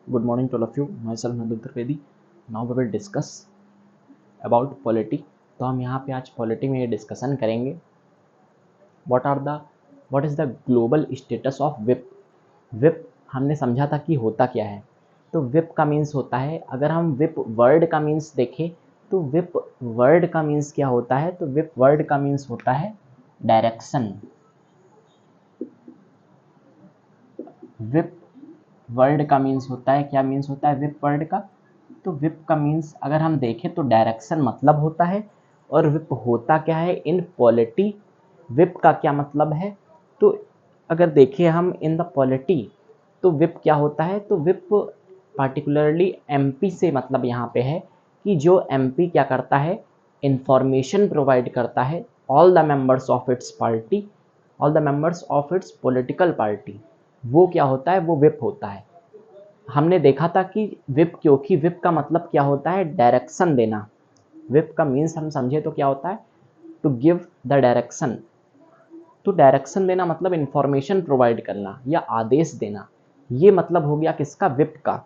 Good morning to all of you. Myself Nandu Trivedi. Now we will discuss about polity. तो हम यहाँ पे आज पॉलिटी में ये डिस्कशन करेंगे what is the global status of whip. Whip हमने समझा था कि होता क्या है. तो विप का मीन्स होता है, अगर हम विप वर्ड का मीन्स देखें तो विप वर्ड का मीन्स क्या होता है. तो विप वर्ड का मीन्स होता है डायरेक्शन. विप वर्ड का मीन्स होता है, क्या मीन्स होता है विप वर्ड का. तो विप का मीन्स अगर हम देखें तो डायरेक्शन मतलब होता है. और विप होता क्या है इन पॉलिटी. विप का क्या मतलब है, तो अगर देखें हम इन द पॉलिटी तो विप क्या होता है. तो विप पार्टिकुलरली एमपी से मतलब यहाँ पे है कि जो एमपी क्या करता है, इंफॉर्मेशन प्रोवाइड करता है all the members of its party, all the members of its political party. वो क्या होता है, वो विप होता है. हमने देखा था कि विप, क्योंकि विप का मतलब क्या होता है, डायरेक्शन देना. विप का मीन्स हम समझे तो क्या होता है, टू गिव द डायरेक्शन. तो डायरेक्शन देना मतलब इंफॉर्मेशन प्रोवाइड करना या आदेश देना. ये मतलब हो गया किसका, विप का.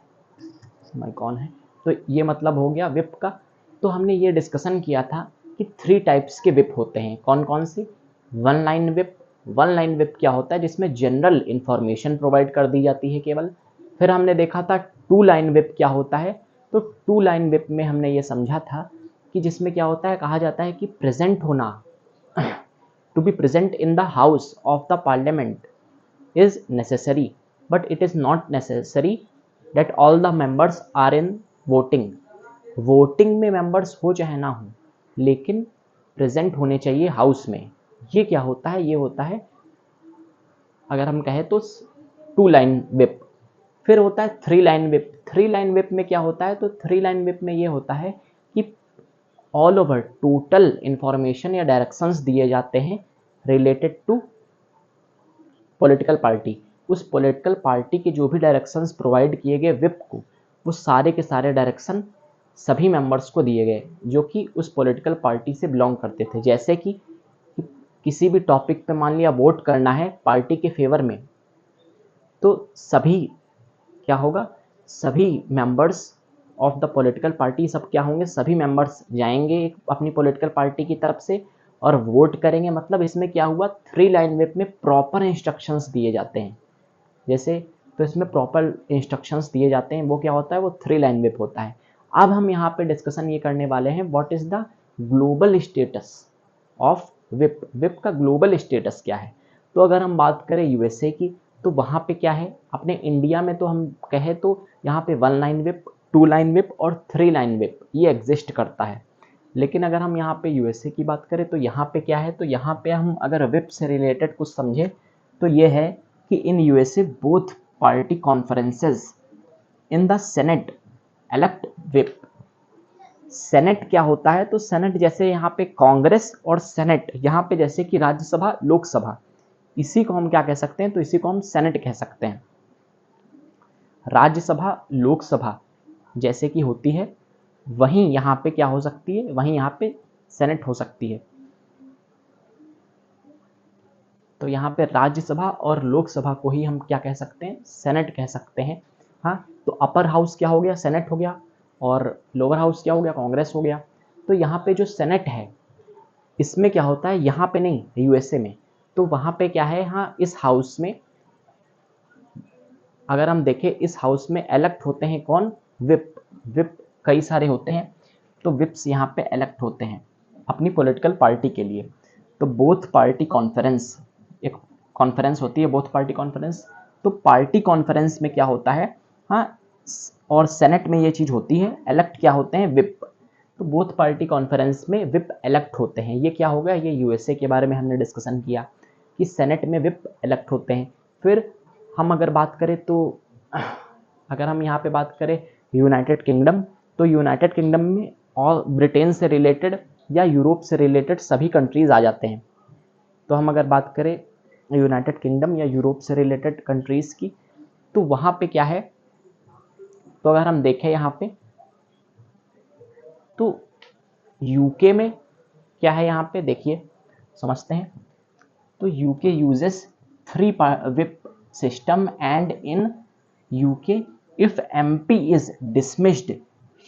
मैं कौन है, तो ये मतलब हो गया विप का. तो हमने ये डिस्कशन किया था कि 3 टाइप्स के विप होते हैं. कौन कौन से. One line whip. One line whip क्या होता है, जिसमें जनरल इंफॉर्मेशन प्रोवाइड कर दी जाती है केवल. फिर हमने देखा था 2 लाइन विप क्या होता है. तो 2 लाइन विप में हमने ये समझा था कि जिसमें क्या होता है, कहा जाता है कि प्रेजेंट होना, to be present in the house of the parliament is necessary, but it is not necessary that all the members are in voting. Voting में मेंबर्स हो चाहे ना हो, लेकिन प्रेजेंट होने चाहिए हाउस में. ये क्या होता है, ये होता है अगर हम कहें तो 2 लाइन विप. फिर होता है 3 लाइन विप. 3 लाइन विप में क्या होता है, तो 3 लाइन विप में ये होता है कि ऑल ओवर टोटल इंफॉर्मेशन या डायरेक्शंस दिए जाते हैं रिलेटेड टू पॉलिटिकल पार्टी. उस पॉलिटिकल पार्टी के जो भी डायरेक्शंस प्रोवाइड किए गए विप को, वो सारे के सारे डायरेक्शन सभी मेंबर्स को दिए गए जो कि उस पॉलिटिकल पार्टी से बिलोंग करते थे. जैसे कि किसी भी टॉपिक पे मान लिया वोट करना है पार्टी के फेवर में, तो सभी क्या होगा, सभी members of the political party सब क्या होंगे, सभी मेंबर्स जाएंगे अपनी पॉलिटिकल पार्टी की तरफ से और वोट करेंगे. मतलब इसमें क्या हुआ, 3 लाइन विप में प्रॉपर इंस्ट्रक्शंस दिए जाते हैं. जैसे तो इसमें प्रॉपर इंस्ट्रक्शंस दिए जाते हैं, वो क्या होता है, वो 3 लाइन विप होता है. अब हम यहाँ पे डिस्कशन ये करने वाले हैं what is the global status of whip. Whip का ग्लोबल स्टेटस क्या है. तो अगर हम बात करें यूएसए की, तो वहाँ पे क्या है, अपने इंडिया में तो हम कहें तो यहाँ पे 1 लाइन विप, 2 लाइन विप और 3 लाइन विप ये एग्जिस्ट करता है. लेकिन अगर हम यहाँ पे यूएसए की बात करें तो यहाँ पे क्या है, तो यहाँ पे हम अगर विप से रिलेटेड कुछ समझे तो ये है कि in USA both party conferences in the senate elect whip. Senate क्या होता है, तो सेनेट जैसे यहाँ पे कांग्रेस और सेनेट, यहाँ पे जैसे कि राज्यसभा लोकसभा, इसी को हम क्या कह सकते हैं, तो इसी को हम सेनेट कह सकते हैं. राज्यसभा लोकसभा जैसे कि होती है, वहीं यहाँ पे क्या हो सकती है, वहीं यहाँ पे सेनेट हो सकती है. तो यहाँ पे राज्यसभा और लोकसभा को ही हम क्या कह सकते हैं, सेनेट कह सकते हैं. हाँ, तो अपर हाउस क्या हो गया, सेनेट हो गया, और लोअर हाउस क्या हो गया, कांग्रेस हो गया. तो यहाँ पे जो सेनेट है, इसमें क्या होता है, यहाँ पे नहीं, यूएसए में, तो वहाँ पे क्या है, हाँ इस हाउस में अगर हम देखें, इस हाउस में इलेक्ट होते हैं कौन, विप. विप कई सारे होते हैं, तो विप्स यहाँ पे इलेक्ट होते हैं अपनी पॉलिटिकल पार्टी के लिए. तो बोथ पार्टी कॉन्फ्रेंस, एक कॉन्फ्रेंस होती है बोथ पार्टी कॉन्फ्रेंस. तो पार्टी कॉन्फ्रेंस में क्या होता है, हाँ, और सेनेट में ये चीज़ होती है, इलेक्ट क्या होते हैं, विप. तो बोथ पार्टी कॉन्फ्रेंस में विप इलेक्ट होते हैं. ये क्या हो गया, ये यूएसए के बारे में हमने डिस्कशन किया कि सेनेट में विप इलेक्ट होते हैं. फिर हम अगर बात करें तो अगर हम यहाँ पे बात करें यूनाइटेड किंगडम, तो यूनाइटेड किंगडम में और ब्रिटेन से रिलेटेड या यूरोप से रिलेटेड सभी कंट्रीज़ आ जाते हैं. तो हम अगर बात करें यूनाइटेड किंगडम या यूरोप से रिलेटेड कंट्रीज़ की, तो वहाँ पे क्या है, तो अगर हम देखें यहाँ पे, तो यूके में क्या है, यहाँ पे देखिए समझते हैं. तो UK uses 3 whip system and in UK if MP is dismissed,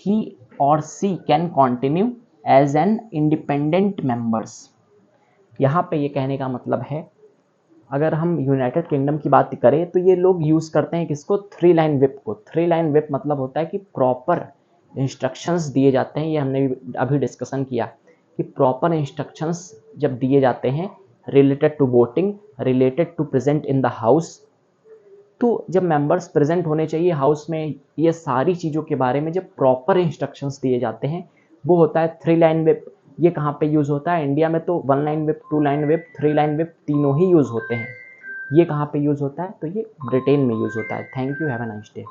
he or she can continue as an independent members। यहाँ पे ये कहने का मतलब है, अगर हम यूनाइटेड किंगडम की बात करें तो ये लोग यूज़ करते हैं किसको, 3 लाइन व्हिप को। 3 लाइन व्हिप मतलब होता है कि प्रॉपर इंस्ट्रक्शंस दिए जाते हैं, ये हमने अभी डिस्कशन किया कि प्रॉपर इंस्ट्रक्शंस जब दिए जाते हैं related to voting, related to present in the house, तो जब मेंबर्स प्रेजेंट होने चाहिए हाउस में, ये सारी चीज़ों के बारे में जब प्रॉपर इंस्ट्रक्शंस दिए जाते हैं वो होता है 3 लाइन व्हिप। ये कहाँ पे यूज़ होता है, इंडिया में तो 1 line whip, 2 line whip, 3 line whip तीनों ही यूज़ होते हैं। ये कहाँ पे यूज़ होता है, तो ये ब्रिटेन में यूज़ होता है। Thank you, have a nice day.